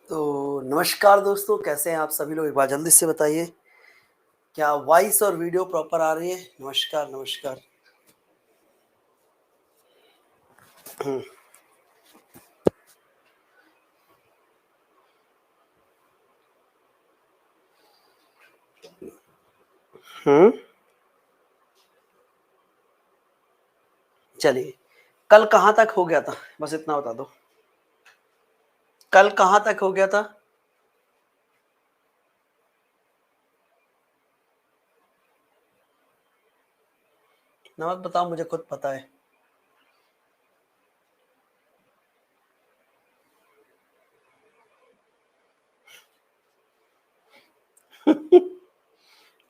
तो नमस्कार दोस्तों, कैसे हैं आप सभी लोग? एक बार जल्दी से बताइए, क्या वॉइस और वीडियो प्रॉपर आ रही है? नमस्कार, नमस्कार। हुँ, हुँ, चलिए। कल कहाँ तक हो गया था? बस इतना बता दो। कल कहाँ तक हो गया था? ना मत बताओ, मुझे खुद पता है।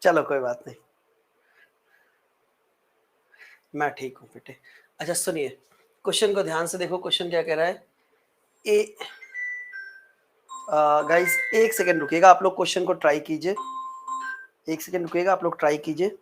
चलो कोई बात नहीं, मैं ठीक हूँ बेटे। अच्छा सुनिए, क्वेश्चन को ध्यान से देखो, क्वेश्चन क्या कह रहा है? ए गाइस 1 सेकंड रुकिएगा, आप लोग क्वेश्चन को ट्राई कीजिए। 1 सेकंड रुकिएगा, आप लोग ट्राई कीजिए।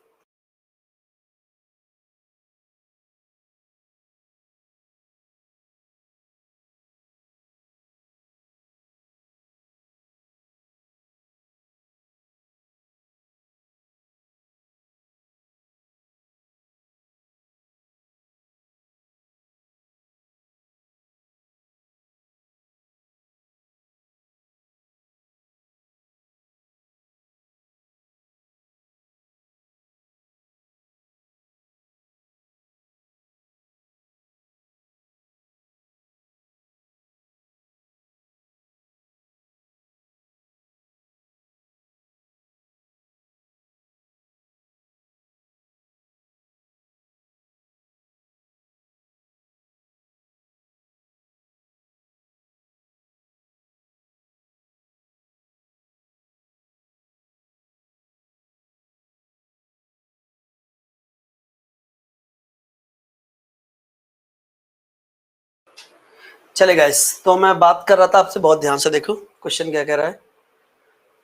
चले गाइस, तो मैं बात कर रहा था आपसे, बहुत ध्यान से देखो क्वेश्चन क्या कह रहा है।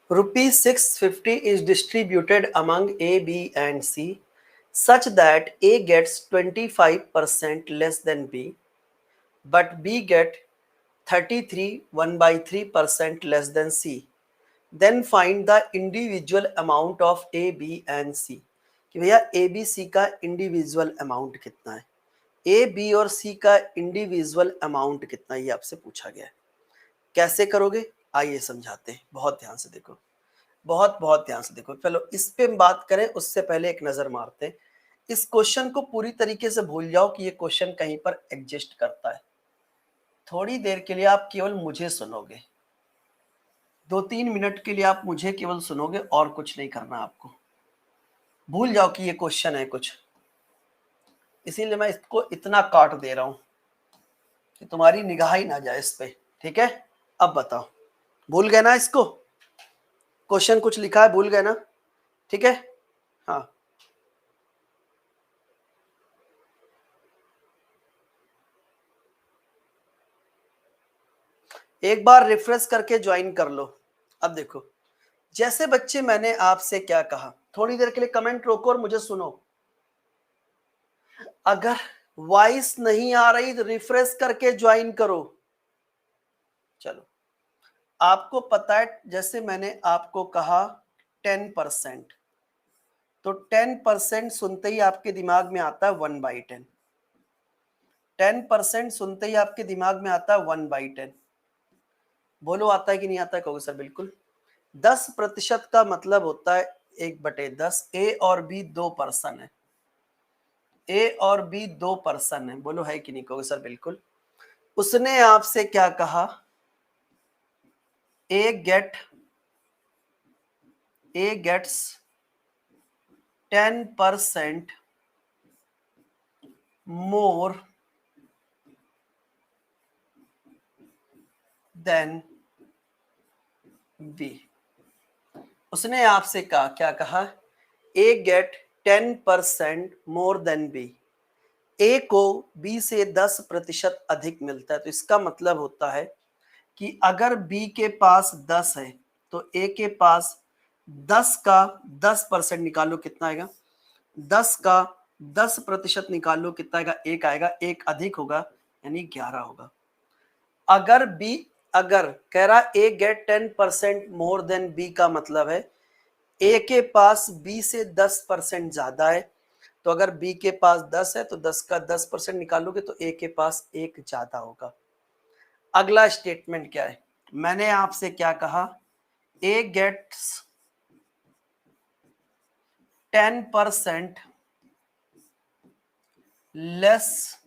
Rupees 650 is distributed among A, B, and C such that A gets 25% less than B, but B get 33 1 by 3% less than C. Then find the individual amount of A, B, and C. कि भैया A, B, C का individual amount कितना है? A B और सी का individual amount कितना, ये आपसे पूछा गया है। कैसे करोगे आइए समझाते हैं, बहुत ध्यान से देखो, बहुत बहुत ध्यान से देखो। चलो इस पे हम बात करें उससे पहले एक नजर मारते हैं। इस क्वेश्चन को पूरी तरीके से भूल जाओ कि ये क्वेश्चन कहीं पर एग्जिस्ट करता है। थोड़ी देर के लिए आप केवल मुझे सुनोगे, 2-3 मिनट के लिए आप मुझे केवल सुनोगे और कुछ नहीं करना आपको। भूल जाओ कि ये क्वेश्चन है कुछ, इसीलिए मैं इसको इतना काट दे रहा हूं कि तुम्हारी निगाह ही ना जाए इस पे। ठीक है, अब बताओ, भूल गए ना इसको? क्वेश्चन कुछ लिखा है, भूल गए ना? ठीक है, हाँ। एक बार रिफ्रेश करके ज्वाइन कर लो। अब देखो, जैसे बच्चे मैंने आपसे क्या कहा, थोड़ी देर के लिए कमेंट रोको और मुझे सुनो। अगर वॉइस नहीं आ रही तो रिफ्रेश करके ज्वाइन करो। चलो, आपको पता है, जैसे मैंने आपको कहा 10%, तो 10% सुनते ही आपके दिमाग में आता है 1/10। 10% सुनते ही आपके दिमाग में आता है 1/10। बोलो आता है कि नहीं आता है? कहोगे सर बिल्कुल। 10% का मतलब होता है 1/10। ए और बी दो पर्सन है, ए और बी दो पर्सन है। बोलो है कि नहीं? कहोगे सर बिल्कुल। उसने आपसे क्या कहा? A gets 10% more than B. उसने आपसे कहा, क्या कहा? A get 10% more than B. A को बी से 10% अधिक मिलता है, तो इसका मतलब होता है कि अगर बी के पास 10 है तो ए के पास 10 का 10% निकालो, कितना आएगा? 10 का 10% निकालो, कितना आएगा? एक आएगा, एक अधिक होगा यानी 11 होगा। अगर बी अगर कह रहा ए गेट 10% मोर देन बी का मतलब है ए के पास बी से 10% ज्यादा है, तो अगर बी के पास 10 है तो 10 का 10% निकालोगे तो ए के पास एक ज्यादा होगा। अगला स्टेटमेंट क्या है, मैंने आपसे क्या कहा, A gets 10% less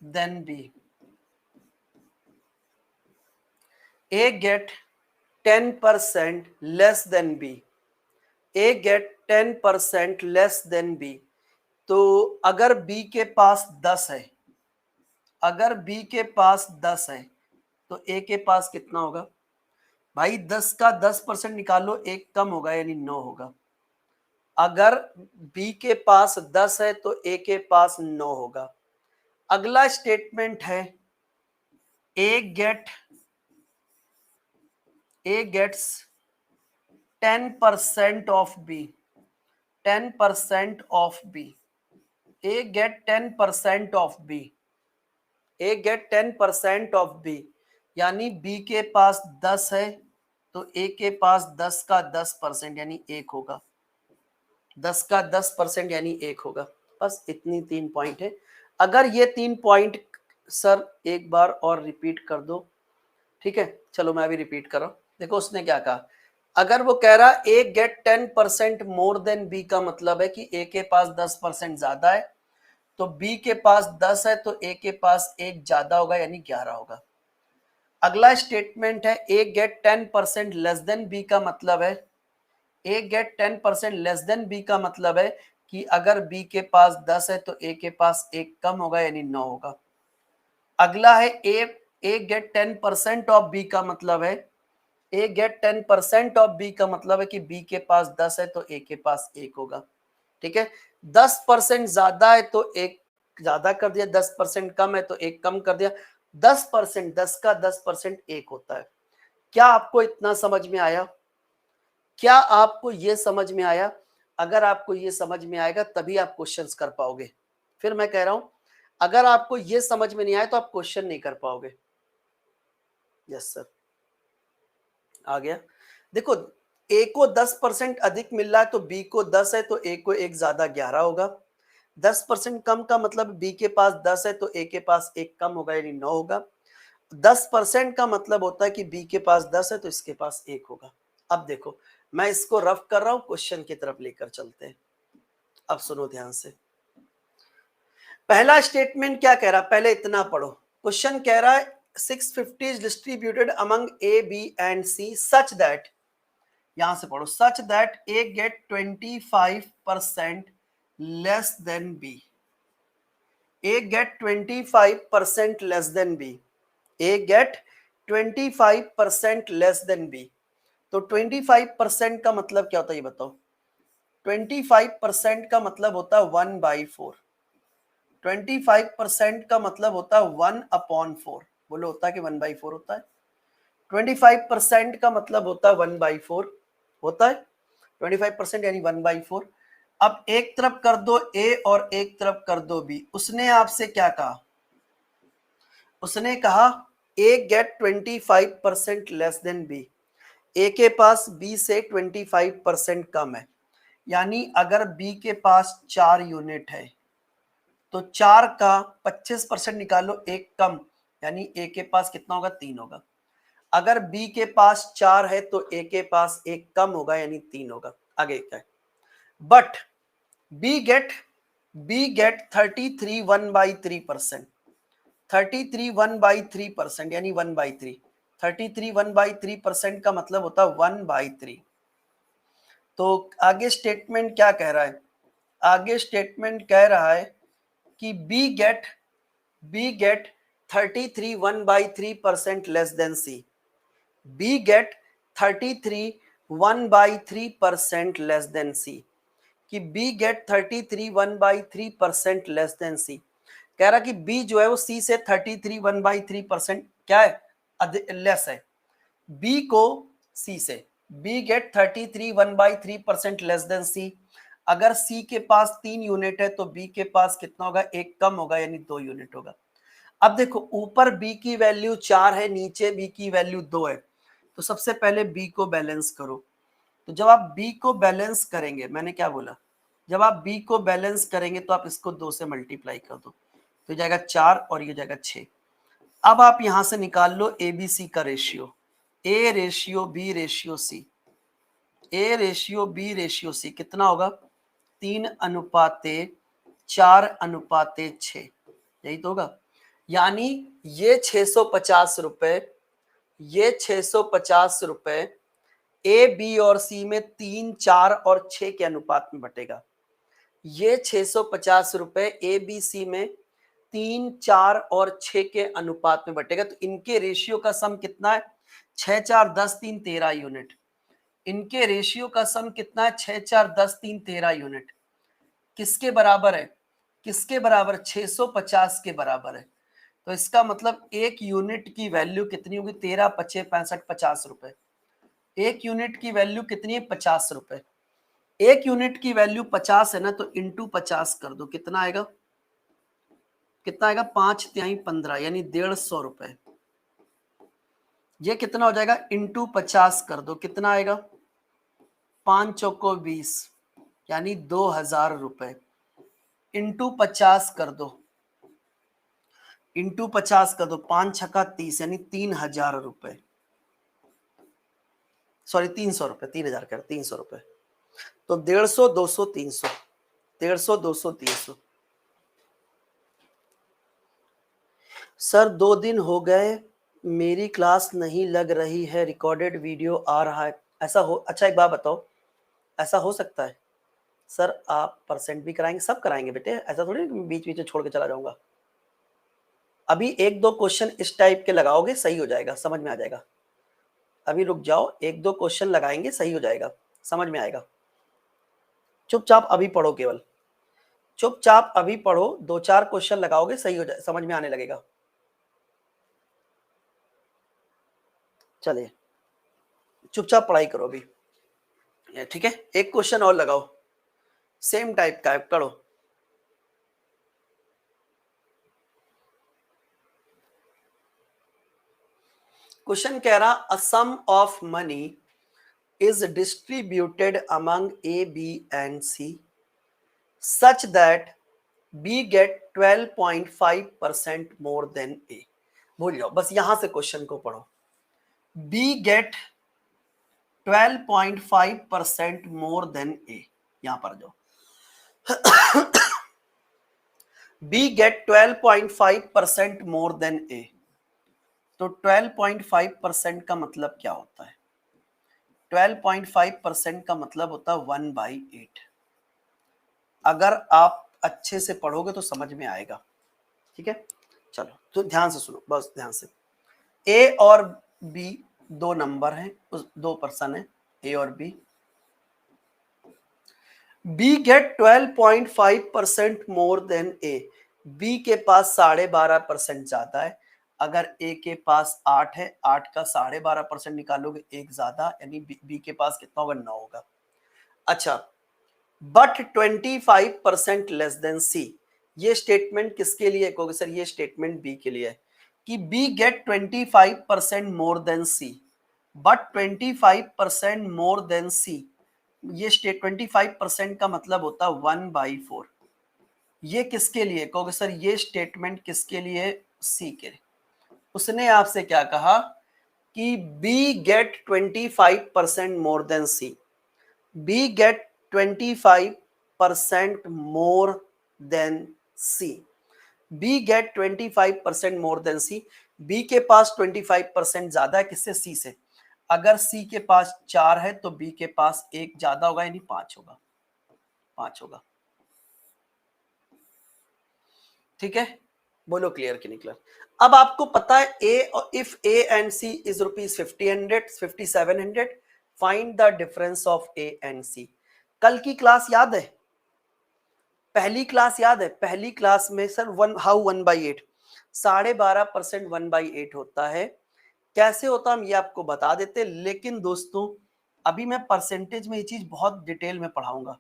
than B. A get 10% less than B. A get 10% less than B. तो अगर बी के पास 10 है, अगर बी के पास 10 है तो ए के पास कितना होगा भाई, 10 का 10% निकालो, एक कम होगा यानी 9 होगा। अगर बी के पास 10 है तो ए के पास 9 होगा। अगला स्टेटमेंट है A gets 10% of B. 10% of B. A get 10% of B. A get 10% of B, यानी बी के पास 10 है तो ए के पास 10 का 10% यानी 1 होगा। 10 का 10% यानी 1 होगा। बस इतनी 3 पॉइंट है। अगर ये 3 पॉइंट सर एक बार और रिपीट कर दो, ठीक है, चलो मैं भी रिपीट कर रहा हूं। देखो उसने क्या कहा, अगर वो कह रहा ए गेट 10% मोर देन बी का मतलब है कि ए के पास 10% ज्यादा है, तो बी के पास 10 है तो ए के पास एक ज्यादा होगा यानी 11 होगा। अगला स्टेटमेंट है ए गेट 10% लेस देन बी का मतलब है, ए गेट 10% लेस देन बी का मतलब है कि अगर बी के पास 10 है तो ए के पास एक कम होगा यानी 9 होगा। अगला है ए गेट 10% ऑफ बी का मतलब है, ए गेट 10% ऑफ बी का मतलब है कि बी के पास 10 है तो ए के पास एक होगा। ठीक है, 10% ज्यादा है तो एक ज्यादा कर दिया, 10% कम है तो एक कम कर दिया। 10%, 10 का 10% एक होता है। क्या आपको इतना समझ में आया? क्या आपको ये समझ में आया? अगर आपको ये समझ में आएगा तभी आप क्वेश्चंस कर पाओगे। फिर मैं कह रहा हूं, अगर आपको ये समझ में नहीं आया तो आप क्वेश्चन नहीं कर पाओगे। यस सर, आ गया। देखो, ए को 10% अधिक मिल रहा है तो बी को 10 है तो ए को एक ज्यादा 11 होगा। 10% कम का मतलब बी के पास 10 है तो ए के पास एक कम होगा यानी 9 होगा। 10% का मतलब होता है कि बी के पास 10 है तो इसके पास एक होगा। अब देखो, मैं इसको रफ कर रहा हूं, क्वेश्चन की तरफ लेकर चलते हैं। अब सुनो ध्यान से। पहला स्टेटमेंट क्या कह रहा है, पहले इतना पढ़ो। क्वेश्चन कह रहा है 650 is distributed among A B and C such that, यहां से पढ़ो, such that A get 25% less than B. A get 25% less than B. A get 25% less than B. तो 25% का मतलब क्या होता है ये बताओ? 25% का मतलब होता है 1/4। 25% का मतलब होता है 1/4। बोलो होता है कि 1/4 होता है? 25% का मतलब होता है 1/4 होता है। 25% यानी 1/4। अब एक तरफ कर दो ए और एक तरफ कर दो बी। उसने आपसे क्या कहा? उसने कहा A get 25% less than B. ए के पास बी से 25% कम है, यानी अगर बी के पास 4 यूनिट है तो 4 का 25% निकालो, एक कम, यानी ए के पास कितना होगा? 3 होगा। अगर बी के पास 4 है तो ए के पास एक कम होगा यानी 3 होगा। आगे क्या है? But B gate 33 1/3%। 33 1/3% यानी 1/3। 33 1/3% का मतलब होता है 1/3। तो आगे स्टेटमेंट क्या कह रहा है? आगे स्टेटमेंट कह रहा है कि बी गेट 33 1/3% लेस देन सी। बी गेट 33 1/3% लेस देन सी। कि बी गेट 33 1/3% लेस देन सी। कह रहा कि बी जो है वो सी से 33 1/3% क्या है? लेस है। बी को सी से, बी गेट 33 1/3% लेस देन सी। अगर सी के पास 3 यूनिट है तो बी के पास कितना होगा? एक कम होगा यानी 2 यूनिट होगा। अब देखो ऊपर b की वैल्यू 4 है, नीचे b की वैल्यू 2 है, तो सबसे पहले b को बैलेंस करो। तो जब आप b को बैलेंस करेंगे, मैंने क्या बोला, जब आप b को बैलेंस करेंगे तो आप इसको 2 से मल्टीप्लाई कर दो, तो ये जाएगा 4 और ये जाएगा 6। अब आप यहां से निकाल लो ए बी सी का ratio, A ratio B ratio C, A ratio B ratio C कितना होगा, 3:4:6, यही तो होगा। यानी ये 650 रुपए, ये 650 रुपए ए बी और सी में 3, 4 और 6 के अनुपात में बटेगा। ये 650 रुपए ए बी सी में 3, 4 और 6 के अनुपात में बटेगा। तो इनके रेशियो का सम कितना है, 6, 4, 10, 3, 13 यूनिट। इनके रेशियो का सम कितना है, 6, 4, 10, 3, 13 यूनिट। किसके बराबर है, किसके बराबर, 650 के बराबर है। तो इसका मतलब एक यूनिट की वैल्यू कितनी होगी, 13, 25, 65, 50 रुपए। एक यूनिट की वैल्यू कितनी है, 50 रुपए। एक यूनिट की वैल्यू 50 है ना, तो इंटू 50 कर दो, कितना आएगा, कितना आएगा, 5×3 = 15, यानी 150 रुपए। ये कितना हो जाएगा, इंटू 50 कर दो, कितना आएगा, 5×4 = 20, यानी 2000 रुपए। इंटू 50 कर दो, इंटू 50 कर दो, 5×6 = 30, यानी 3000 रुपए, सॉरी 300 रुपए, 3000 कर, 300 रुपए। तो 150, 200, 300, 150, 200, 300। सर 2 दिन हो गए मेरी क्लास नहीं लग रही है, रिकॉर्डेड वीडियो आ रहा है, ऐसा हो, अच्छा एक बात बताओ, ऐसा हो सकता है? सर आप परसेंट भी कराएंगे, सब कराएंगे बेटे, ऐसा थोड़ी बीच बीच में छोड़ के चला जाऊंगा। अभी 1-2 क्वेश्चन इस टाइप के लगाओगे, सही हो जाएगा, समझ में आ जाएगा। अभी रुक जाओ, 1-2 क्वेश्चन लगाएंगे, सही हो जाएगा, समझ में आएगा। चुपचाप अभी पढ़ो, केवल चुपचाप अभी पढ़ो, 2-4 क्वेश्चन लगाओगे, सही हो जाए, समझ में आने लगेगा। चलिए चुपचाप पढ़ाई करो अभी, ठीक है। एक क्वेश्चन और लगाओ, सेम टाइप का है, पढ़ो। क्वेश्चन कह रहा, a sum of money is distributed among A, B and C such that B get 12.5% more than A। भूल जाओ, बस यहां से क्वेश्चन को पढ़ो। B get 12.5% more than A, यहां पर जाओ। B get 12.5% more than A, तो 12.5% का मतलब क्या होता है, 12.5% का मतलब होता है 1/8। अगर आप अच्छे से पढ़ोगे तो समझ में आएगा, ठीक है। चलो तो ध्यान से सुनो, बस ध्यान से। ए और बी 2 नंबर हैं, उस 2 पर्सन है, ए और B. B get 12.5% more than A, B के पास 12.5% ज्यादा है। अगर ए के पास 8 है, 8 का 12.5% निकालोगे, एक ज्यादा, यानी बी के पास कितना होगा, 9 होगा। अच्छा, बट 25% लेस देन सी, ये स्टेटमेंट किसके लिए कहोगे, सर ये स्टेटमेंट बी के लिए है कि B get 25% more than C, but 25% more than C, ये स्टेट 25% का मतलब होता है 1/4। ये किसके लिए कहोगे, सर ये स्टेटमेंट किसके लिए, सी के लिए। उसने आपसे क्या कहा कि बी गेट 25% मोर देन सी, B get 25% more than C, B get 25% more than C। B के पास 25% ज्यादा है, किससे, C से। अगर C के पास 4 है तो B के पास 1 ज्यादा होगा, यानी 5 होगा, 5 होगा, ठीक है। बोलो क्लियर कि नहीं क्लियर। अब आपको पता है A और if A and C is rupees 5000 5700, find the difference of A and C। कल की क्लास याद है, पहली क्लास याद है, पहली क्लास में सर हाउ 1/8, 12.5% 1/8 होता है। कैसे होता हम ये आपको बता देते, लेकिन दोस्तों अभी मैं परसेंटेज में ये चीज बहुत डिटेल में पढ़ाऊंगा।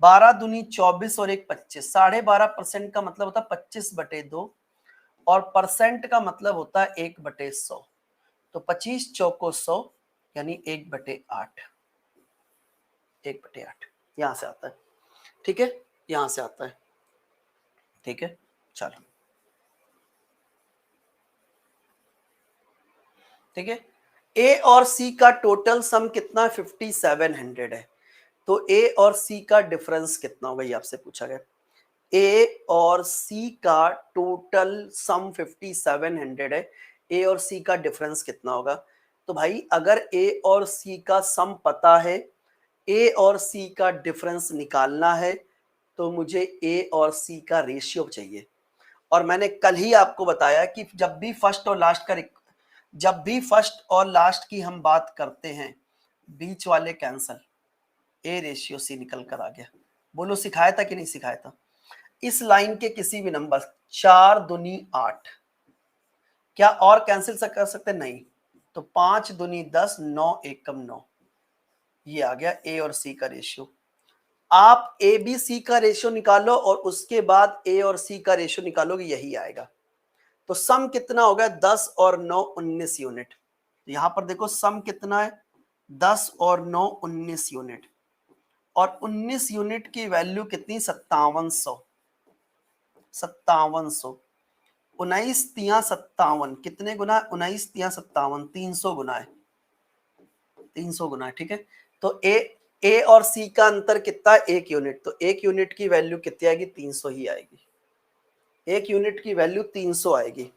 12 दूनी 24 और 1 25, 12.5% का मतलब होता है 25/2, और परसेंट का मतलब होता है 1/100। तो 25 चौको 100 यानी 1/8, 1/8 यहां से आता है। ठीक है, यहां से आता है। ठीक है, चलो ठीक है। ए और सी का टोटल सम कितना 5700 है। तो ए और सी का डिफरेंस कितना होगा ये आपसे पूछा गया। ए और सी का टोटल सम 5700 है। ए और सी का डिफरेंस कितना होगा। तो भाई अगर ए और सी का सम पता है, ए और सी का डिफरेंस निकालना है, तो मुझे ए और सी का रेशियो चाहिए। और मैंने कल ही आपको बताया कि जब भी फर्स्ट और लास्ट की हम बात करते हैं, बीच वाले कैंसल, ए रेशियो सी निकल कर आ गया। बोलो सिखाया था कि नहीं सिखाया था। इस लाइन के किसी भी नंबर 4 दूनी 8, क्या और कैंसिल कर सकते? नहीं। तो 5 दूनी 10, 9 एकम 9, ये आ गया ए और सी का रेशियो। आप ए बी सी का रेशियो निकालो और उसके बाद ए और सी का रेशियो निकालोगे, यही आएगा। तो सम कितना हो गया 10 और 9 19 यूनिट। यहां पर देखो सम कितना है 10 और 9 19 यूनिट, और 19 यूनिट की वैल्यू कितनी 5700। 5700 19 तिया 57 कितने गुना? 19 तिया 57 300 गुना है, 300 गुना है। ठीक है, तो ए और सी का अंतर कितना? 1 यूनिट। तो 1 यूनिट की वैल्यू कितनी आएगी? 300 ही आएगी। 1 यूनिट की वैल्यू 300 आएगी।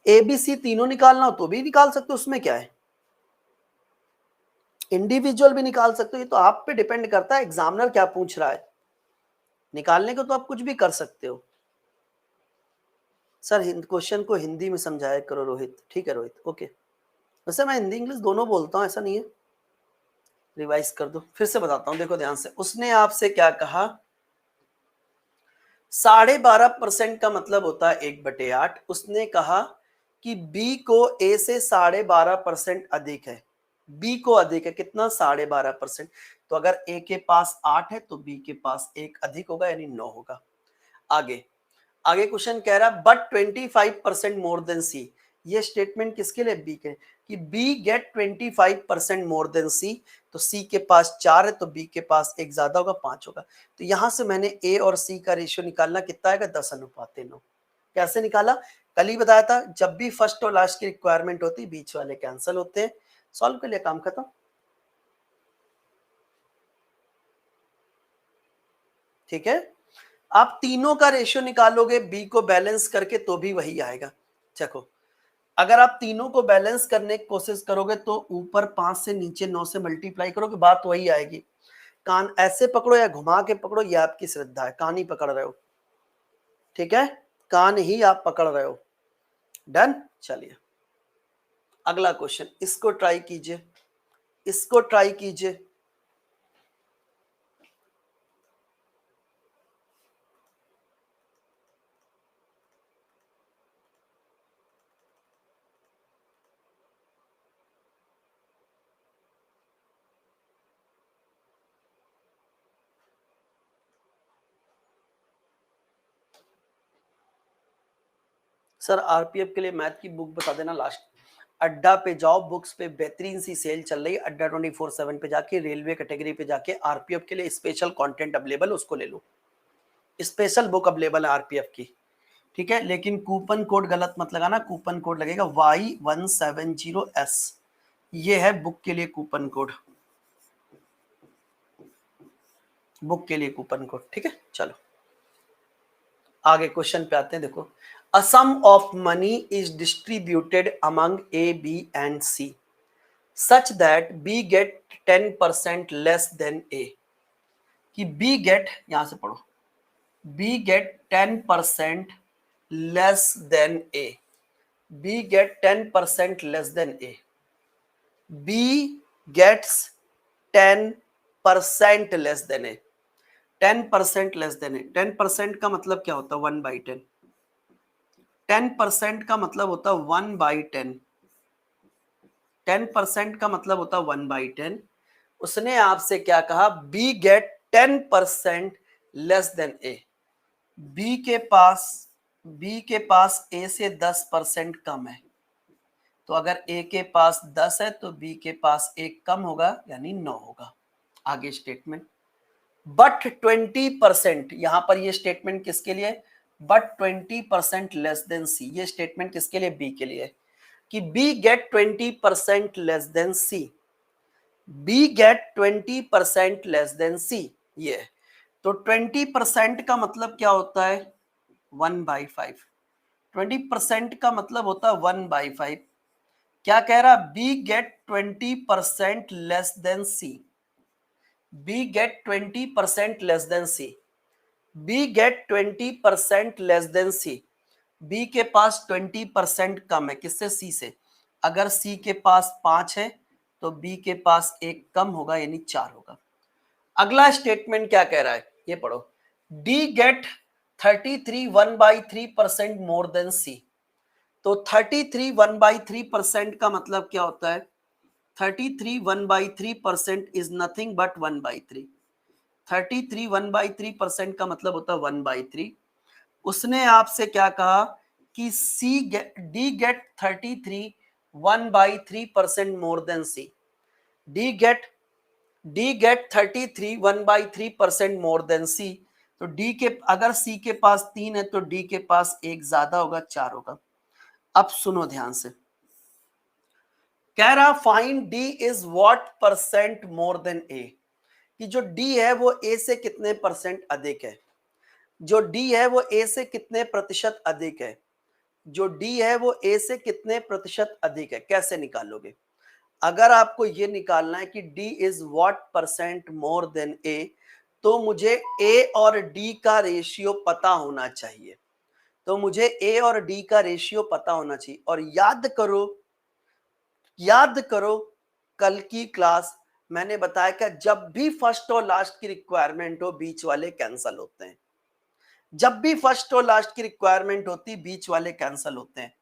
ए बी सी तीनों निकालना हो तो भी निकाल सकते हो, उसमें क्या है। इंडिविजुअल भी निकाल सकते हो, ये तो आप पे डिपेंड करता है एग्जामिनर क्या पूछ रहा है। निकालने को तो आप कुछ भी कर सकते हो। सर क्वेश्चन को हिंदी में समझाया करो रोहित। ठीक है रोहित, ओके। वैसे मैं हिंदी इंग्लिश दोनों बोलता हूँ, ऐसा नहीं है। रिवाइज कर दो, फिर से बताता हूँ, देखो ध्यान से। उसने आपसे क्या कहा, 12.5% का मतलब होता है 1/8। उसने कहा कि बी को ए से 12.5% अधिक है। बी को अधिक है कितना? 12.5%। तो अगर ए के पास 8 है तो बी के पास 1 अधिक होगा, यानी 9 होगा। आगे आगे क्वेश्चन कह रहा है बट 25% मोर देन सी। ये स्टेटमेंट किसके लिए? बी के, कि B get 25% more than C. तो सी के पास 4 है तो बी के पास 1 ज्यादा होगा, 5 होगा। तो यहां से मैंने ए और सी का रेशियो निकालना कितना आएगा? 10:9। कैसे निकाला? कल ही बताया था, जब भी फर्स्ट और लास्ट की रिक्वायरमेंट होती बीच वाले कैंसिल होते हैं। सॉल्व कर लिया, काम खत्म। ठीक है, आप तीनों का रेशियो निकालोगे बी को बैलेंस करके तो भी वही आएगा। देखो अगर आप तीनों को बैलेंस करने की कोशिश करोगे तो ऊपर 5 से नीचे 9 से मल्टीप्लाई करोगे, बात वही आएगी। कान ऐसे पकड़ो या घुमा के पकड़ो, ये आपकी श्रद्धा है। कान ही पकड़ रहे हो, ठीक है, कान ही आप पकड़ रहे हो। डन। चलिए अगला क्वेश्चन, इसको ट्राई कीजिए, इसको ट्राई कीजिए। सर आरपीएफ के लिए मैथ की बुक बता देना लास्ट। अड्डा पे जाओ, बुक्स पे बेहतरीन सी सेल चल रही है। अड्डा 24/7 पे जाके रेलवे कैटेगरी पे जाके आरपीएफ के लिए स्पेशल कंटेंट अवेलेबल, उसको ले लो। स्पेशल बुक अवेलेबल है आरपीएफ की। ठीक है, लेकिन कूपन कोड गलत मत लगाना। कूपन कोड लगेगा Y170S। ये है बुक के लिए कूपन कोड, बुक के लिए कूपन कोड। ठीक है, चलो आगे क्वेश्चन पे आते हैं। देखो, a sum of money is distributed among A B and C such that B get 10% less than A. कि बी गेट, यहां से पढ़ो, B get 10% less than A. B get 10% less than A. B gets 10% less than A. 10% less than A. 10% का मतलब क्या होता है? 1/10। 10% का मतलब होता है 1/10। 10% का मतलब होता है 1/10। उसने आपसे क्या कहा? B get 10% less than A. B के पास बी के पास ए से 10% कम है, तो अगर ए के पास 10 है तो बी के पास 1 कम होगा यानी 9 होगा। आगे स्टेटमेंट, बट 20%, यहां पर ये स्टेटमेंट किसके लिए, बट 20% लेस देन सी, ये स्टेटमेंट किसके लिए, बी के लिए, कि बी गेट 20% लेस देन सी, B get 20% less then C, ये तो 20% का मतलब क्या होता है, 1/5, 20% का मतलब होता है 1/5। क्या कह रहा, बी गेट 20% लेस देन सी, बी गेट 20% लेस देन सी, बी गेट 20% लेस देन सी, बी के पास 20% कम है किससे, सी से, अगर सी के पास 5 है तो बी के पास 1 कम होगा यानी 4 होगा। अगला स्टेटमेंट क्या कह रहा है, ये पढ़ो, D get 33 1/3% more than C, तो 33 1/3% का मतलब क्या होता है, 33 1/3% इज नथिंग बट 1/3, 33 1/3% का मतलब होता है 1/3। उसने आपसे क्या कहा कि C D get 33 1/3% more than C, D get 33 1/3% more than C, तो डी के अगर सी के पास 3 है तो डी के पास 1 ज्यादा होगा, 4 होगा। अब सुनो ध्यान से, कह रहा find D is what percent more than A, कि जो डी है वो ए से कितने परसेंट अधिक है, जो डी है वो ए से कितने प्रतिशत अधिक है, जो डी है वो ए से कितने प्रतिशत अधिक है। कैसे निकालोगे, अगर आपको ये निकालना है कि D is what percent more than A, तो मुझे ए और डी का रेशियो पता होना चाहिए, तो मुझे ए और डी का रेशियो पता होना चाहिए। और याद करो कल की क्लास मैंने बताया कि जब भी फर्स्ट और लास्ट की रिक्वायरमेंट हो बीच वाले कैंसल होते हैं, जब भी फर्स्ट और लास्ट की रिक्वायरमेंट होती बीच वाले कैंसल होते हैं,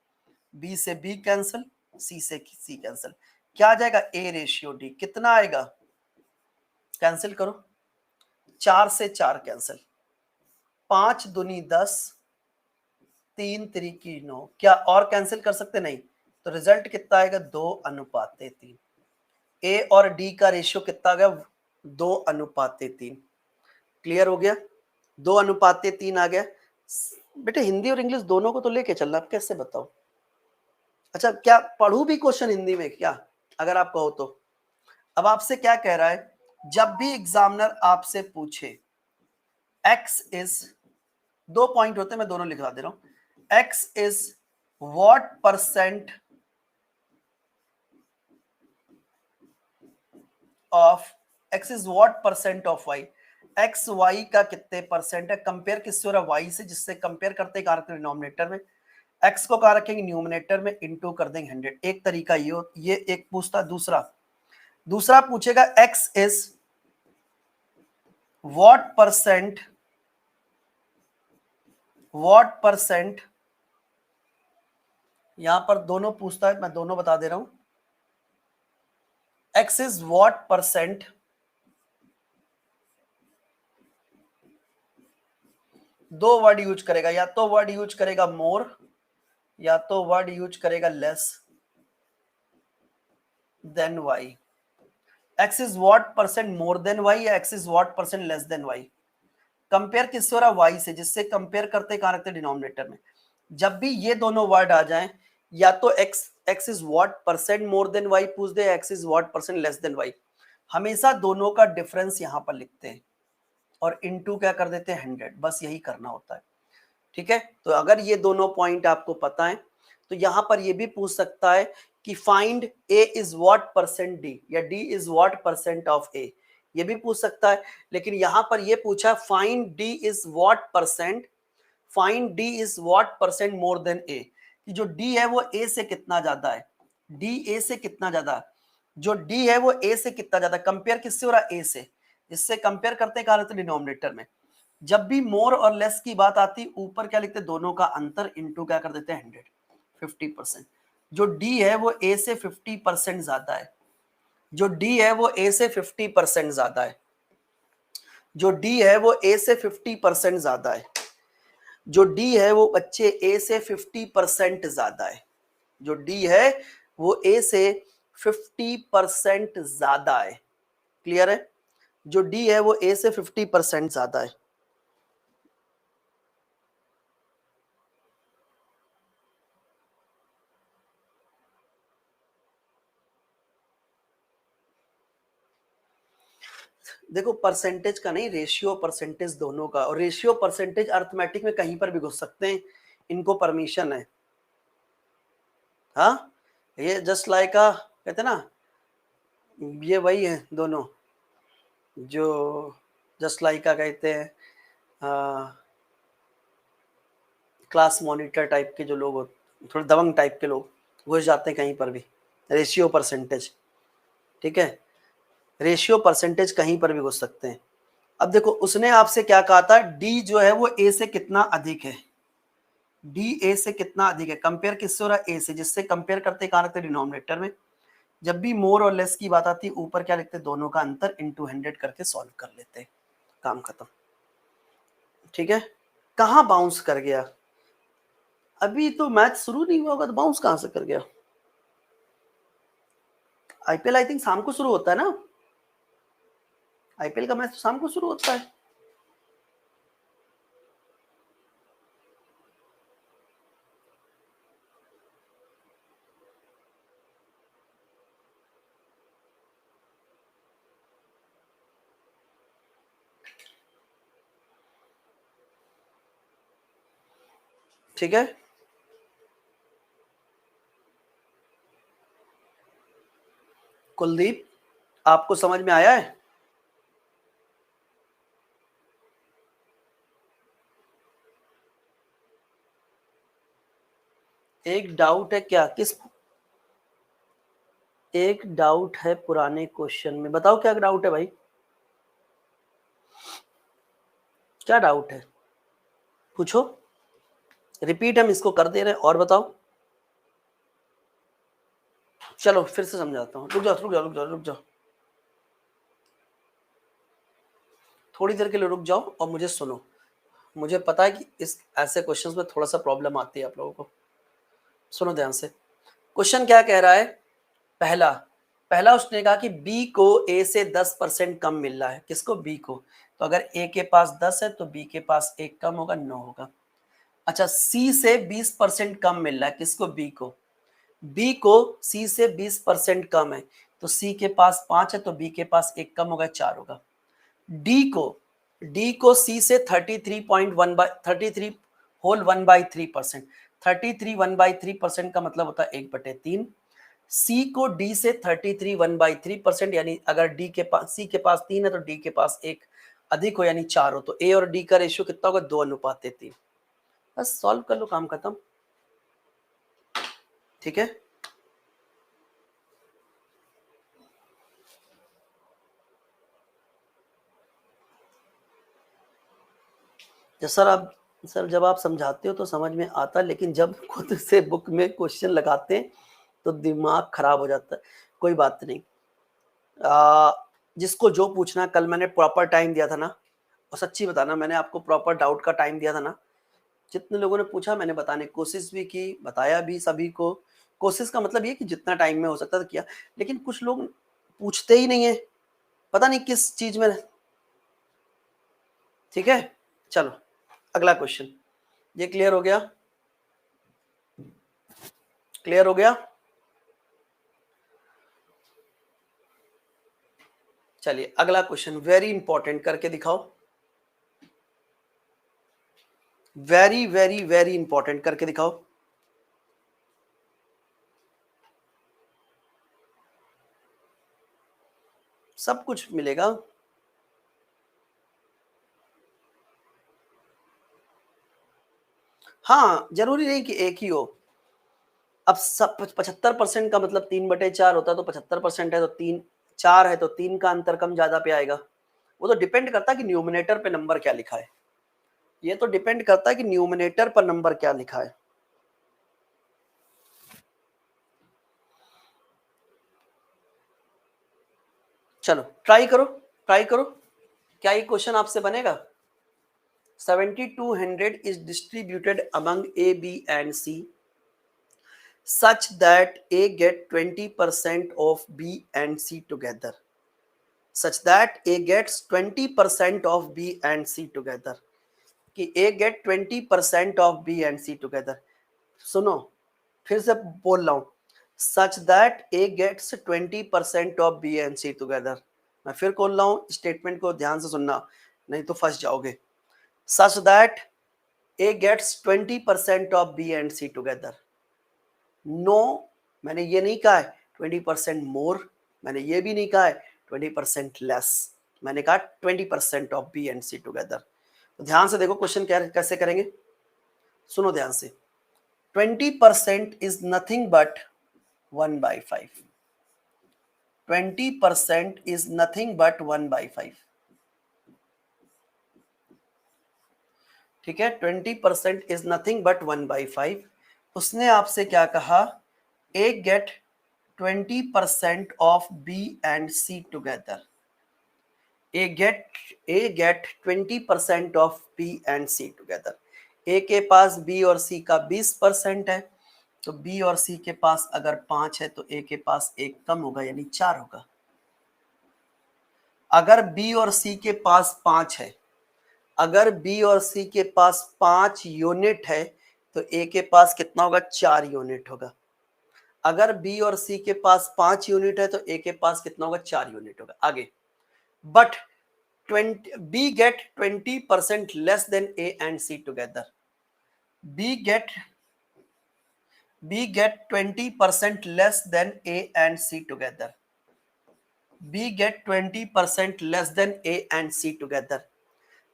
बी से बी कैंसल, सी से सी कैंसल, क्या आ जाएगा, ए रेशियो डी, कितना आएगा, कैंसिल करो, 4 से 4 कैंसिल, 5 दूनी 10, 3 त्रिकी 9, क्या और कैंसिल कर सकते, नहीं, तो रिजल्ट कितना आएगा, 2:3। ए और डी का रेशियो कितना आ गया, 2:3। क्लियर हो गया, 2:3 आ गया। बेटे हिंदी और इंग्लिश दोनों को तो लेके चलना, आप कैसे बताओ, अच्छा क्या पढ़ू भी क्वेश्चन हिंदी में क्या, अगर आप कहो तो। अब आपसे क्या कह रहा है, जब भी एग्जामिनर आपसे पूछे x इज, 2 पॉइंट होते हैं मैं दोनों लिखवा दे रहा हूं, x is what percent of, x is what percent of y, x y का कितने परसेंट है, कंपेयर किससे हो रहा है, y से, जिससे कंपेयर करते हैं कारक डिनोमिनेटर में, x को कहा रखेंगे न्यूमिनेटर में, इनटू कर देंगे 100, एक तरीका ये एक पूछता। दूसरा पूछेगा x इज व्हाट परसेंट, यहां पर दोनों पूछता है, मैं दोनों बता दे रहा हूं, x इज व्हाट परसेंट दो वर्ड यूज करेगा, या तो वर्ड यूज करेगा मोर, या तो वर्ड यूज करेगा less than y, x is what percent more then y या x is what percent less than y, compare किससे हो रहा है, y से, जिससे कंपेयर करते कहां रखते डिनोमिनेटर में। जब भी ये दोनों वर्ड आ जाएं, या तो x is what percent more then y पूछ दे, x is what percent less than y, हमेशा दोनों का डिफरेंस यहां पर लिखते हैं और इनटू क्या कर देते हैं 100, बस यही करना होता है, ठीक है। तो अगर ये दोनों पॉइंट आपको पता है तो यहां पर ये भी पूछ सकता है कि find a is what percent d, या d is what percent of a, ये भी पूछ सकता है। लेकिन यहां पर ये पूछा find d is what percent more then a, कि जो d है वो a से कितना ज्यादा है, d a से कितना ज्यादा है, जो d है वो a से कितना ज्यादा, कंपेयर किससे हो रहा है, a से, इससे कंपेयर करते हैं कहां रहते डिनोमिनेटर में। जब भी मोर और लेस की बात आती ऊपर क्या लिखते, दोनों का अंतर इनटू क्या कर देते हैं 100, 50%। जो डी है वो ए से 50% ज्यादा है, जो डी है वो ए से 50% ज्यादा है, जो डी है वो ए से 50% ज्यादा है। जो डी है वो बच्चे ए से 50% ज्यादा है, जो डी है वो ए से 50% ज्यादा है। क्लियर है? जो डी है वो ए से 50% ज्यादा है। देखो परसेंटेज का नहीं, रेशियो परसेंटेज दोनों का, और रेशियो परसेंटेज अर्थमेटिक में कहीं पर भी घुस सकते हैं, इनको परमिशन है। हाँ, ये जस्ट लाइक कहते ना, ये वही है दोनों, जो जस्ट लाइक कहते हैं क्लास मॉनिटर टाइप के जो लोग होते, थोड़े दबंग टाइप के लोग घुस जाते हैं कहीं पर भी। रेशियो परसेंटेज, ठीक है, रेशियो परसेंटेज कहीं पर भी घुस सकते हैं। अब देखो उसने आपसे क्या कहा था, डी जो है वो ए से कितना अधिक है, डी ए से कितना अधिक है, कंपेयर किससे हो रहा है, ए से, जिससे कंपेयर करते कहां रखते डिनोमिनेटर में। जब भी मोर और लेस की बात आती है ऊपर क्या लिखते, दोनों का अंतर इनटू 100 करके सॉल्व कर लेते, काम खत्म। ठीक है, कहां बाउंस कर गया, अभी तो मैच शुरू नहीं हुआ होगा तो बाउंस कहां से कर गया। आईपीएल आई थिंक शाम को शुरू होता है ना, आईपीएल का मैच शाम को शुरू होता है। ठीक है, कुलदीप आपको समझ में आया है? एक डाउट है क्या, किस, एक डाउट है पुराने क्वेश्चन में, बताओ क्या डाउट है भाई, क्या डाउट है, पूछो, रिपीट हम इसको कर दे रहे हैं, और बताओ। चलो फिर से समझाता हूँ, रुक जाओ रुक जाओ रुक जाओ रुक जाओ, थोड़ी देर के लिए रुक जाओ और मुझे सुनो। मुझे पता है कि इस ऐसे क्वेश्चंस में थोड़ा सा प्रॉब्लम आती है आप लोगों को, सुनो ध्यान से। क्वेश्चन क्या कह रहा है, पहला पहला उसने कहा कि बी को ए से 10% कम मिल रहा है, किसको, बी को, तो अगर ए के पास 10 है तो बी के पास एक कम होगा, 9 होगा। अच्छा, सी से 20% कम मिल रहा है, किसको, बी को, बी को सी से 20% कम है, तो सी के पास 5 है तो बी के पास एक कम होगा, 4 होगा। डी को सी से 33.1/3 33 1/3% का मतलब होता है 1/3। सी को डी से 33 1/3%, यानी अगर डी के पास, सी के पास 3 है तो डी के पास एक अधिक हो यानी 4 हो, तो ए और डी का रेशियो कितना होगा, 2:3। बस सॉल्व कर लो, काम खत्म। ठीक है, तो सर आप, सर जब आप समझाते हो तो समझ में आता, लेकिन जब खुद से बुक में क्वेश्चन लगाते हैं तो दिमाग खराब हो जाता है। कोई बात नहीं, जिसको जो पूछना, कल मैंने प्रॉपर टाइम दिया था ना, और सच्ची बताना मैंने आपको प्रॉपर डाउट का टाइम दिया था ना, जितने लोगों ने पूछा मैंने बताने की कोशिश भी की, बताया भी सभी को। कोशिश का मतलब ये कि जितना टाइम में हो सकता था किया, लेकिन कुछ लोग पूछते ही नहीं है, पता नहीं किस चीज में। ठीक है, चलो अगला क्वेश्चन, ये क्लियर हो गया, क्लियर हो गया। चलिए अगला क्वेश्चन, वेरी इंपॉर्टेंट, करके दिखाओ, वेरी वेरी वेरी इंपॉर्टेंट, करके दिखाओ। सब कुछ मिलेगा। हाँ, जरूरी नहीं कि एक ही हो। अब सब 75% का मतलब 3/4 होता है, तो 75% है तो 3, 4 है तो 3 का अंतर कम ज्यादा पे आएगा। वो तो डिपेंड करता है कि न्यूमिनेटर पे नंबर क्या लिखा है, ये तो डिपेंड करता है कि न्यूमिनेटर पर नंबर क्या लिखा है। चलो ट्राई करो, ट्राई करो, क्या ये क्वेश्चन आपसे बनेगा, 7200 is distributed among A, B and C such that A get 20% of B and C together. Such that A gets 20% of B and C together. कि A get 20% of B and C together. सुनो फिर से बोल रहा हूं, such that A gets 20% of B and C together. मैं फिर बोल रहा हूं, स्टेटमेंट को ध्यान से सुनना नहीं तो फंस जाओगे। Such that A gets 20% of B and C together. No, मैंने ये नहीं कहा है 20% मोर, मैंने ये भी नहीं कहा है 20% लेस, मैंने कहा 20% of B and C together. तो ध्यान से देखो क्वेश्चन कैसे करेंगे, सुनो ध्यान से। 20% is nothing but 1/5. 20% is nothing but 1/5. ठीक है, 20% is nothing but 1/5। उसने आपसे क्या कहा, A get 20% of B and C together. A get 20% of B and C together. A के पास बी और सी का 20% है, तो बी और सी के पास अगर 5 है तो ए के पास एक कम होगा यानी 4 होगा। अगर बी और सी के पास 5 है, अगर बी और सी के पास 5 यूनिट है तो ए के पास कितना होगा, 4 यूनिट होगा। अगर बी और सी के पास 5 यूनिट है तो ए के पास कितना होगा, 4 यूनिट होगा। आगे, but B get 20% less than A and C together. B get 20% less than A and C together. B get 20% less than A and C together.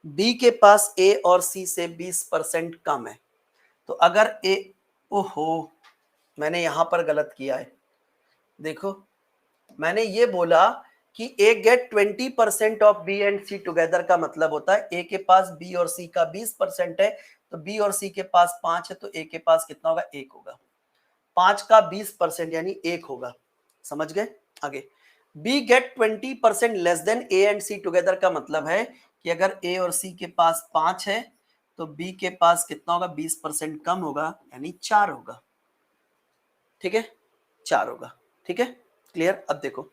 B के पास A और C से 20% कम है। तो अगर A, ओहो मैंने यहां पर गलत किया है। देखो मैंने ये बोला कि A get 20% of B and C together का मतलब होता है ए के पास बी और सी का 20% है, तो बी और सी के पास 5 है तो ए के पास कितना होगा, 1 होगा। 5 का 20% यानी 1 होगा। समझ गए? आगे, B get 20% less than A and C together का मतलब है कि अगर ए और सी के पास 5 है तो बी के पास कितना होगा, 20% कम होगा यानी 4 होगा। ठीक है, 4 होगा। ठीक है, क्लियर? अब देखो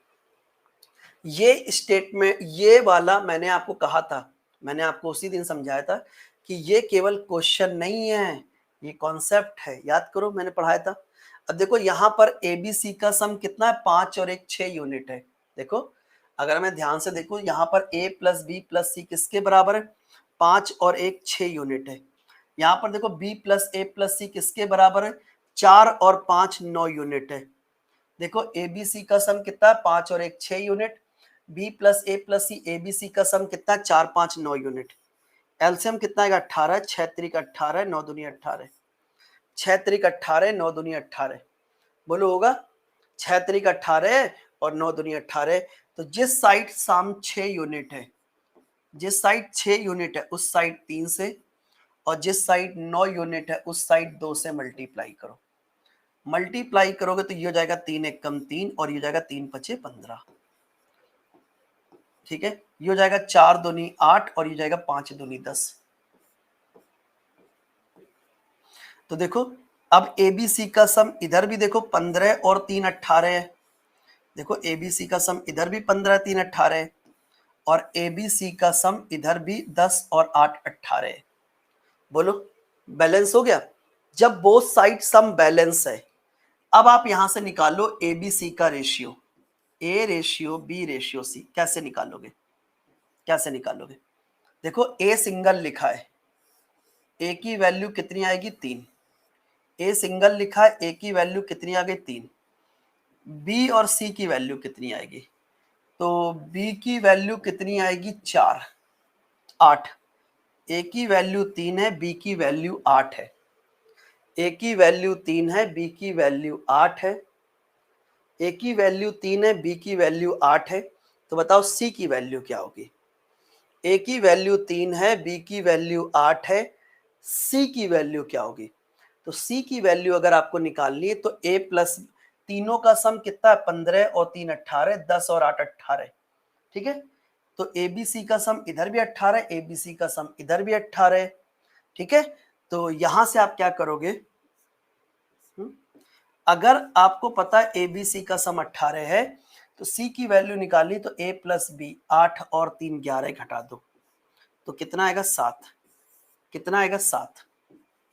ये स्टेटमेंट, ये वाला मैंने आपको कहा था, मैंने आपको उसी दिन समझाया था कि ये केवल क्वेश्चन नहीं है, ये कॉन्सेप्ट है। याद करो मैंने पढ़ाया था। अब देखो यहाँ पर एबीसी का सम कितना है, 5 और 1 6 यूनिट है। देखो अगर मैं ध्यान से देखूं यहाँ पर a प्लस बी प्लस सी किसके बराबर है, 5 और 1 6 यूनिट है। यहाँ पर देखो b प्लस ए प्लस सी किसके बराबर है, 4 और 5 9 यूनिट है। देखो एबीसी का सम कितना है, 5 और 1 6 यूनिट। बी प्लस सी एबीसी का सम कितना, 4 5 9 यूनिट। एलसीएम कितना आएगा, 18, 6 त्रिक 18, 9 दूनी 18, 6 त्रिक 18, 9 दूनी 18। बोलो होगा, 6 त्रिक 18 और 9 दूनी 18। तो जिस साइड सम 6 यूनिट है, जिस साइड 6 यूनिट है उस साइड 3 से, और जिस साइड 9 यूनिट है उस साइड 2 से मल्टीप्लाई करो। मल्टीप्लाई करोगे तो ये हो जाएगा 3 1 कम 3 और ये हो जाएगा 3 5 15। ठीक है, ये हो जाएगा 4 दूनी 8 और ये जाएगा 5 दूनी 10। तो देखो अब एबीसी का सम इधर भी देखो 15 और 3 18 है। देखो एबीसी का सम इधर भी 15 3 18 है और एबीसी का सम इधर भी 10 और 8 18 है। बोलो बैलेंस हो गया। जब बोथ साइड सम बैलेंस है, अब आप यहां से निकालो एबीसी का ratio, A ratio B ratio C. कैसे निकालोगे, कैसे निकालोगे? देखो ए सिंगल लिखा है, ए की वैल्यू कितनी आएगी, 3। ए सिंगल लिखा है, ए की वैल्यू कितनी आ गई, 3। बी और सी की वैल्यू कितनी आएगी, तो बी की वैल्यू कितनी आएगी, 4 8। ए की वैल्यू 3 है, बी की वैल्यू 8 है। ए की वैल्यू 3 है, बी की वैल्यू 8 है। ए की वैल्यू 3 है, बी की वैल्यू 8 है। तो बताओ सी की वैल्यू क्या होगी? ए की वैल्यू 3 है, बी की वैल्यू 8 है, सी की वैल्यू क्या होगी? तो सी की वैल्यू अगर आपको निकालनी है तो ए प्लस, तीनों का सम कितना है, 15 और 3 18, 10 और 8 18। ठीक है, तो ABC का सम इधर भी 18, ABC का सम इधर भी 18 है, ठीक है। तो यहां से आप क्या करोगे, अगर आपको पता है ABC का सम 18 है तो C की वैल्यू निकाली तो A प्लस बी 8 और 3 11 घटा दो तो कितना आएगा 7, कितना आएगा 7।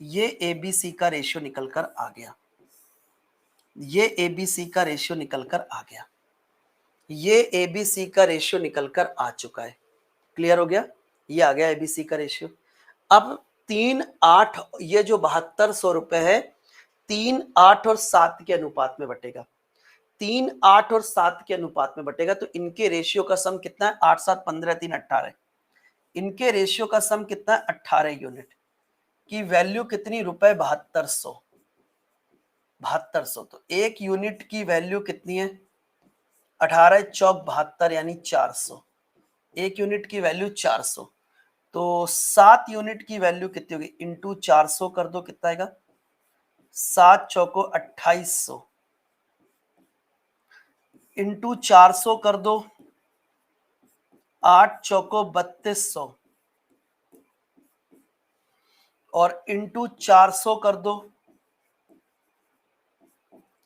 ये ABC का रेशियो निकल कर आ गया, ये ABC का रेशियो निकल कर आ गया, ये ABC का रेशियो निकल कर आ चुका है। क्लियर हो गया, ये आ गया ABC का रेशियो। अब 3 8 ये जो 7200 रुपए है 3 8 और 7 के अनुपात में बटेगा, 3 8 और 7 के अनुपात में बटेगा तो इनके रेशियो का सम कितना है 8 7 15 3 18, इनके रेशियो का सम कितना है 18 यूनिट की वैल्यू कितनी रुपए 7200, 7200 तो एक यूनिट की वैल्यू कितनी है 18 चौक 72 यानी 400, एक यूनिट की वैल्यू 400 तो 7 यूनिट की वैल्यू कितनी होगी इंटू 400 कर दो कितना आएगा 7 चौको 2800 इंटू 400 कर दो 8 चौको 3200 और इंटू 400 कर दो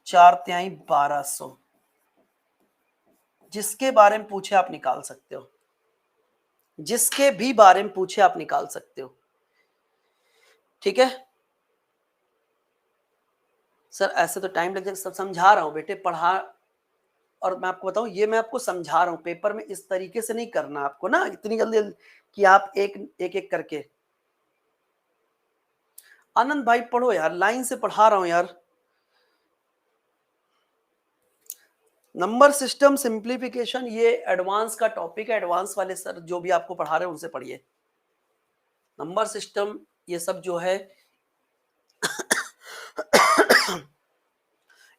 4 तिहाई 1200। जिसके बारे में पूछे आप निकाल सकते हो, जिसके भी बारे में पूछे आप निकाल सकते हो, ठीक है सर। ऐसे तो टाइम लग जाएगा, सब समझा रहा हूं बेटे, पढ़ा और मैं आपको बताऊं ये मैं आपको समझा रहा हूं, पेपर में इस तरीके से नहीं करना आपको ना इतनी जल्दी कि आप एक करके। आनंद भाई पढ़ो यार, लाइन से पढ़ा रहा हूं यार। नंबर सिस्टम सिंप्लीफिकेशन ये एडवांस का टॉपिक है, एडवांस वाले सर जो भी आपको पढ़ा रहे हैं उनसे पढ़िए। नंबर सिस्टम ये सब जो है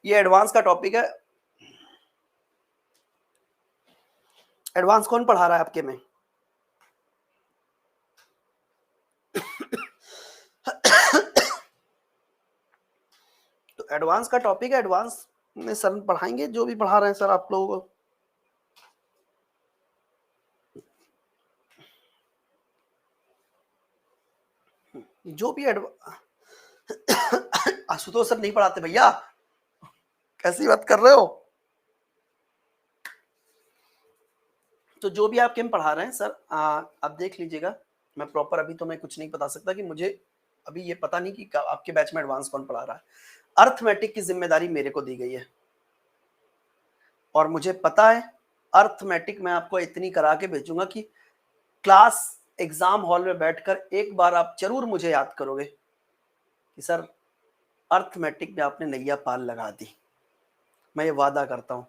ये एडवांस का टॉपिक है। एडवांस कौन पढ़ा रहा है आपके में? तो एडवांस का टॉपिक है, एडवांस में सर पढ़ाएंगे जो भी पढ़ा रहे हैं सर आप लोगों को। जो भी आशुतोष सर नहीं पढ़ाते भैया, कैसी बात कर रहे हो? तो जो भी आपके में पढ़ा रहे हैं सर आप देख लीजिएगा। मैं प्रॉपर अभी तो मैं कुछ नहीं बता सकता कि मुझे अभी ये पता नहीं कि आपके बैच में एडवांस कौन पढ़ा रहा है। अर्थमेटिक की जिम्मेदारी मेरे को दी गई है और मुझे पता है अर्थमेटिक मैं आपको इतनी करा के भेजूंगा कि क्लास एग्जाम हॉल में बैठकर एक बार आप जरूर मुझे याद करोगे कि सर अर्थमेटिक में आपने नैया पाल लगा दी। मैं ये वादा करता हूं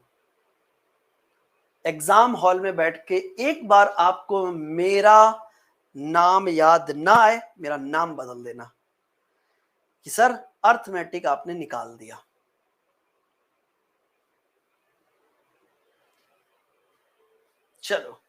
एग्जाम हॉल में बैठ के एक बार आपको मेरा नाम याद ना आए, मेरा नाम बदल देना कि सर अर्थमेटिक आपने निकाल दिया। चलो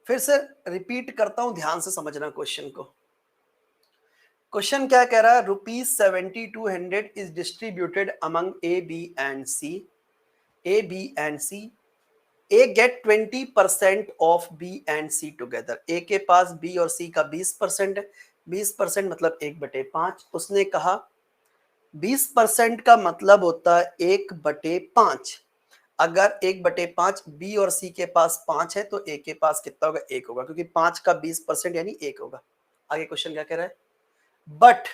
फिर से रिपीट करता हूं, ध्यान से समझना क्वेश्चन को। क्वेश्चन क्या कह रहा है, ₹7200 is distributed among A B and C, A B and C. A get 20% of B and C together. A के पास बी और सी का 20% है, 20% मतलब 1/5। उसने कहा 20% का मतलब होता है 1/5। अगर 1/5 बी और सी के पास 5 है तो ए के पास कितना होगा 1 होगा, क्योंकि 5 का 20% यानी 1 होगा। आगे क्वेश्चन क्या कह रहा है, but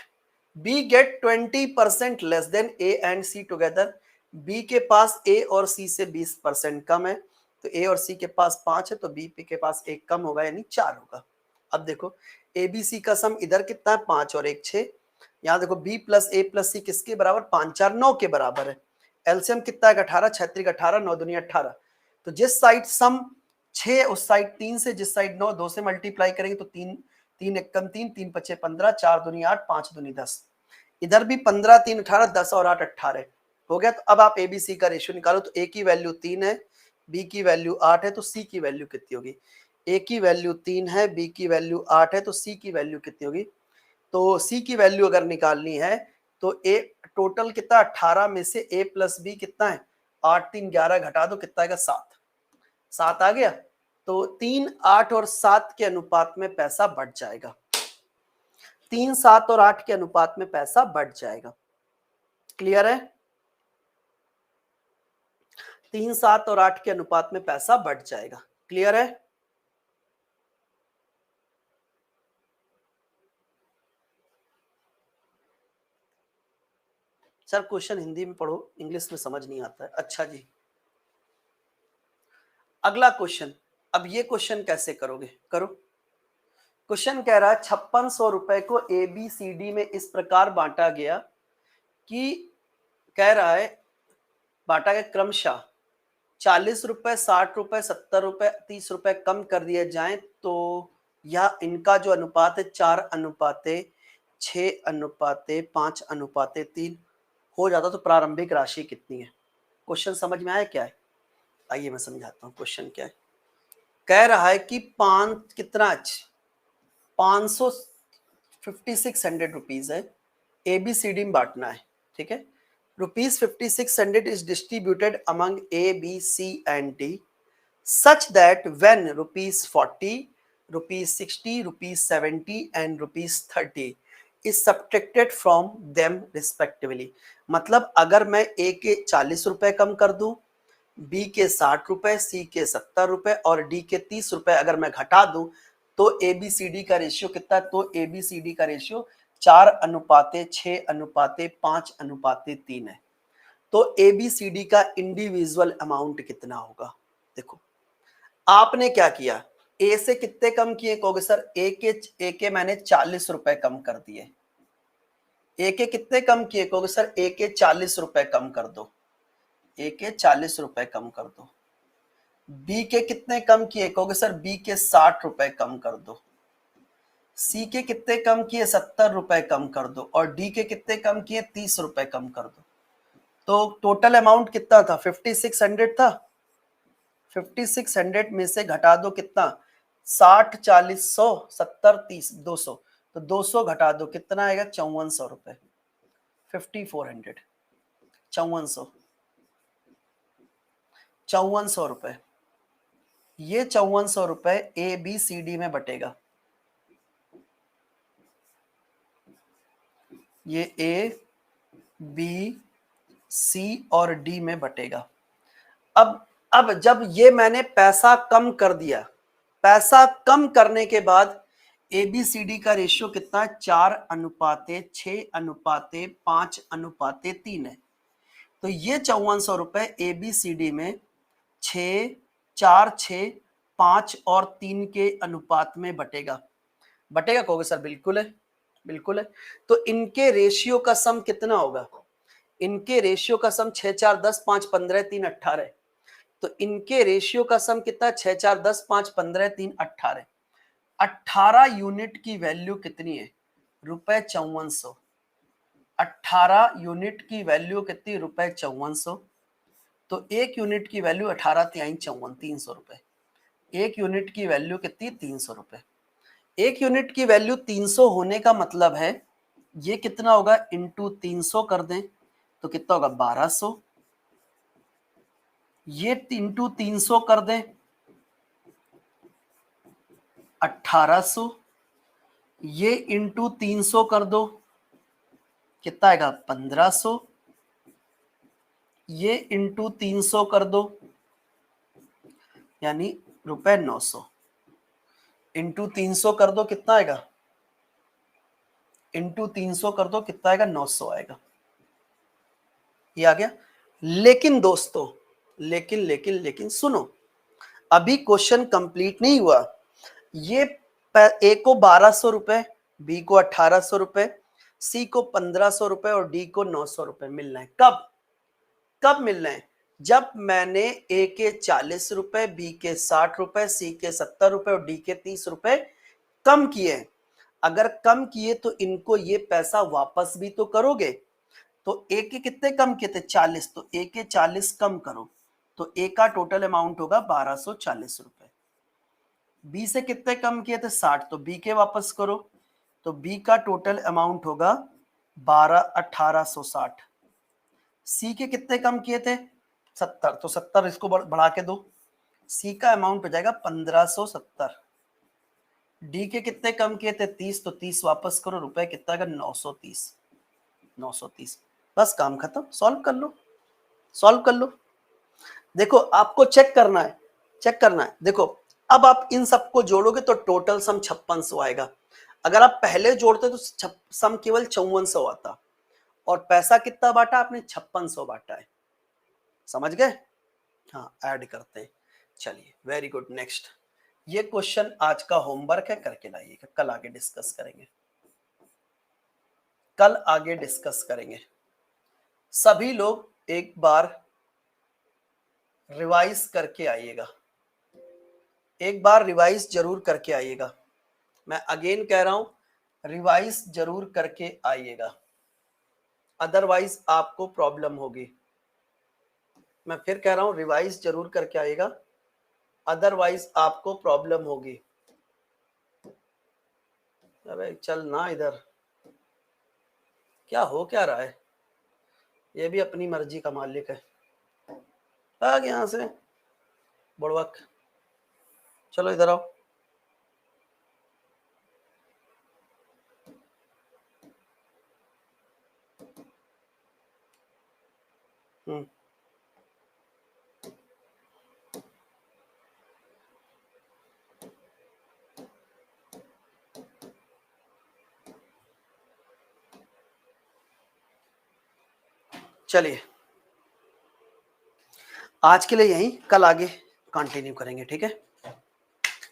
B get 20% less than A and C together. B के पास ए और सी से 20% कम है, तो ए और सी के पास 5 है तो बी के पास 1 कम होगा यानी 4 होगा। अब देखो ए बी सी का सम इधर कितना है 5 और 1 6। यहाँ देखो बी प्लस ए प्लस सी किसके बराबर 5 4 9 के बराबर है। एलसीएम कितना है 18, 6 18 9 दूनी 18। तो जिस साइड सम 6 उस साइड 3 से, जिस साइड 9 2 से मल्टीप्लाई करेंगे तो 3 3 एकम 3 3 पचे 15 4 दूनी 8 5 दूनी 10। इधर भी 15 3 18 10 और 8 18 हो गया। तो अब आप एबीसी का रेशियो निकालो तो ए की वैल्यू 3 है, बी की वैल्यू 8 है, तो सी की वैल्यू कितनी होगी? ए की वैल्यू 3 है, बी की वैल्यू 8 है, तो सी की वैल्यू कितनी होगी? तो सी की वैल्यू अगर निकालनी है तो ए टोटल कितना 18 में से ए प्लस बी कितना है 8 3 11 घटा दो कितना आएगा 7 7 आ गया। तो 3 8 और 7 के अनुपात में पैसा बढ़ जाएगा। 3 7 और 8 के अनुपात में पैसा बढ़ जाएगा। क्लियर है? 3 7 और 8 के अनुपात में पैसा बढ़ जाएगा। क्लियर है? सर क्वेश्चन हिंदी में पढ़ो, इंग्लिश में समझ नहीं आता है। अच्छा जी, अगला क्वेश्चन। अब ये क्वेश्चन कैसे करोगे? करो। क्वेश्चन कह रहा है 5600 रुपए को ए बी सी डी में इस प्रकार बांटा गया कि कह रहा है बांटा गया क्रमशः 40 रुपए 60 रुपए 70 रुपए 30 रुपए कम कर दिए जाएं तो यह इनका जो अनुपात है 4:6:5:3 हो जाता तो प्रारंभिक राशि कितनी है? क्वेश्चन समझ में आया क्या है? आइए मैं समझाता हूँ क्वेश्चन क्या है। कह रहा है कि 5600 रुपीज है, एबीसीडी में बांटना है। ठीक है, ₹5600 is distributed among A, B, C and D such that when ₹40, ₹60, ₹70 and ₹30 is subtracted from them respectively। मतलब अगर मैं A के 40 रुपए कम कर दूं, B के 60 रुपए, C के 70 रुपए और D के 30 रुपए अगर मैं घटा दूं तो ABCD का रेशियो कितना? तो ABCD का रेशियो 4:6:5:3 है। तो ABCD का इंडिविजुअल अमाउंट कितना होगा? देखो आपने क्या किया, ए से कितने कम किए? कहोगे सर ए के मैंने 40 रुपए कम कर दिए। ए के कितने कम किए? कहोगे सर ए के 40 रुपए कम कर दो। ए के 40 रुपए कम कर दो। बी के कितने कम किए? कहोगे सर बी के 60 रुपए कम कर दो। सी के कितने कम किए? 70 रुपए कम कर दो। और डी के कितने कम किए? 30 रुपए कम कर दो। तो टोटल अमाउंट कितना था? 5600 था। 5600 में से घटा दो कितना? 60 40 100 70 30 200। तो 200 घटा दो कितना आएगा? 5400 रुपए। 5400 5400 5400 रुपए। ये 5400 रुपए ए बी सी डी में बटेगा। ये ए बी सी और डी में बटेगा। अब जब ये मैंने पैसा कम कर दिया, पैसा कम करने के बाद एबीसीडी का रेशियो कितना है? 4:6:5:3 है। तो ये 5400 रुपए एबीसीडी में 6 4 6 5 और 3 के अनुपात में बटेगा। बटेगा कहोगे सर बिल्कुल है, बिल्कुल है। तो इनके रेशियो का सम कितना होगा? इनके रेशियो का सम 6 4 10 5 15 3 18। तो इनके रेशियो का सम कितना? 6 4 10 5 15 3 18। 18 यूनिट की वैल्यू कितनी है? ₹5400। 18 यूनिट की वैल्यू कितनी? ₹5400। तो एक यूनिट की वैल्यू 18 तिहाई 54 300 रुपए। एक यूनिट की वैल्यू कितनी? 300 रुपए। एक यूनिट की वैल्यू 300 होने का मतलब है ये कितना होगा? इंटू 300 कर दें तो कितना होगा? 1200। ये इंटू 300 कर दें 1800। ये इंटू 300 कर दो कितना आएगा? 1500। ये इंटू 300 कर दो यानी ₹900। इंटू 300 कर दो कितना आएगा? इंटू 300 कर दो कितना आएगा? 900 आएगा। ये आ गया। लेकिन दोस्तों लेकिन सुनो, अभी क्वेश्चन कंप्लीट नहीं हुआ। ये ए को 1200 रुपए, बी को 1800 रुपए, सी को 1500 रुपए और डी को 900 रुपए मिलना है। कब मिलना है? जब मैंने ए के 40 रुपए, बी के 60 रुपए, सी के 70 रुपए और डी के 30 रुपए कम किए। अगर कम किए तो इनको ये पैसा वापस भी तो करोगे। तो ए के कितने कम किए थे? 40। तो ए के 40 कम करो तो ए का टोटल अमाउंट होगा 1240 रुपए। बी से कितने कम किए थे? 60। तो बी के वापस करो तो बी का टोटल अमाउंट होगा 1860। सी के कितने कम किए थे 70, तो 70 इसको बढ़ा के दो, सी का अमाउंट हो जाएगा 1570। डी के कितने कम किए थे 30, तो 30 वापस करो, रुपए कितना का 930। 930 बस काम खत्म, सॉल्व कर लो, सॉल्व कर लो। देखो आपको चेक करना है, चेक करना है। देखो अब आप इन सबको जोड़ोगे तो टोटल सम 5600 आएगा। अगर आप पहले जोड़ते तो सम केवल 5400 आता, और पैसा कितना बांटा आपने 5600 बांटा है, समझ गए? हाँ ऐड करते हैं। चलिए वेरी गुड, नेक्स्ट। ये क्वेश्चन आज का होमवर्क है, करके लाइएगा, कल आगे डिस्कस करेंगे, कल आगे डिस्कस करेंगे। सभी लोग एक बार रिवाइज करके आइएगा, एक बार रिवाइज जरूर करके आइएगा। मैं अगेन कह रहा हूं रिवाइज जरूर करके आइएगा, अदरवाइज आपको प्रॉब्लम होगी। मैं फिर कह रहा हूं रिवाइज जरूर करके आइएगा, अदरवाइज आपको प्रॉब्लम होगी। अरे चल ना इधर, क्या हो क्या रहा है, ये भी अपनी मर्जी का मालिक है। भाग यहां से बुड़वक, चलो इधर आओ। चलिए आज के लिए यही, कल आगे कंटिन्यू करेंगे, ठीक है?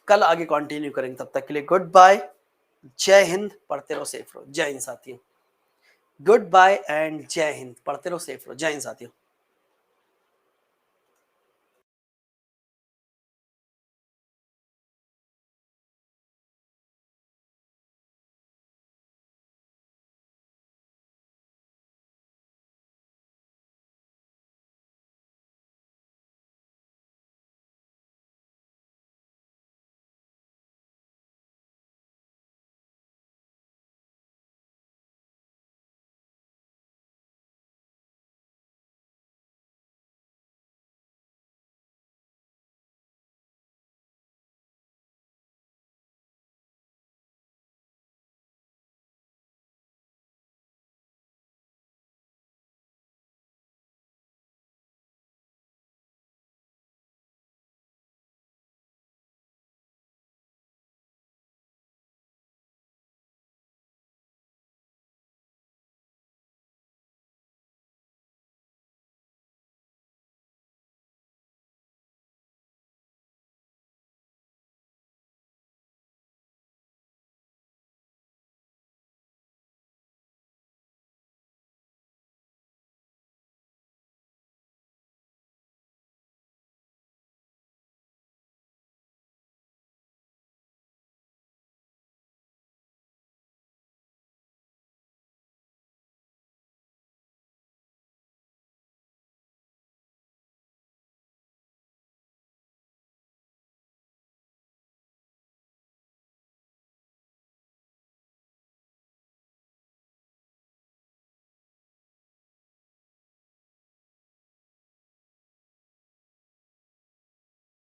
कल आगे कंटिन्यू करेंगे, तब तक के लिए गुड बाय, जय हिंद, पढ़ते रहो, सेफ रहो, जय हिंद साथियों। गुड बाय एंड जय हिंद, पढ़ते रहो, सेफ रहो, जय हिंद साथियों।